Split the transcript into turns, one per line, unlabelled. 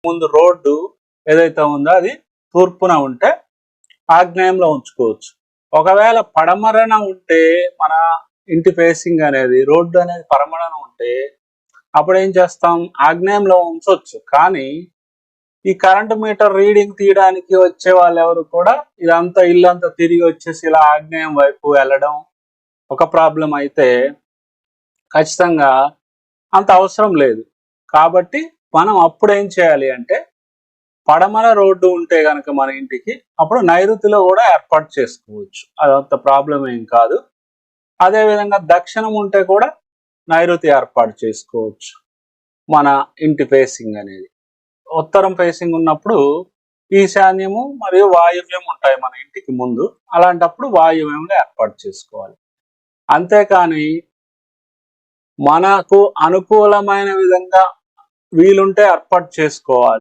ముందు రోడ్డు ఏదైతే ఉందో అది తూర్పున ఉంటే ఆగ్నేయంలో ఉంచుకోవచ్చు. ఒకవేళ పడమరన ఉంటే మన ఇంటి ఫేసింగ్ అనేది రోడ్డు అనేది పడమరన ఉంటే అప్పుడు ఏం చేస్తాం, ఆగ్నేయంలో ఉంచవచ్చు. కానీ ఈ కరెంట్ మీటర్ రీడింగ్ తీయడానికి వచ్చే వాళ్ళు ఎవరు కూడా ఇదంతా ఇల్లంతా తిరిగి వచ్చేసి ఇలా ఆగ్నేయం వైపు వెళ్ళడం ఒక ప్రాబ్లం అయితే ఖచ్చితంగా అంత అవసరం లేదు. కాబట్టి మనం అప్పుడు ఏం చేయాలి అంటే పడమర రోడ్డు ఉంటే గనక మన ఇంటికి అప్పుడు నైరుతిలో కూడా ఏర్పాటు చేసుకోవచ్చు, అదంత ప్రాబ్లం ఏం కాదు. అదేవిధంగా దక్షిణం ఉంటే కూడా నైరుతి ఏర్పాటు చేసుకోవచ్చు మన ఇంటి ఫేసింగ్ అనేది. ఉత్తరం ఫేసింగ్ ఉన్నప్పుడు ఈశాన్యము మరియు వాయువ్యం ఉంటాయి మన ఇంటికి ముందు, అలాంటప్పుడు వాయువ్యంలో ఏర్పాటు చేసుకోవాలి. అంతేకాని మనకు అనుకూలమైన విధంగా వీలుంటే ఏర్పాటు చేసుకోవాలి.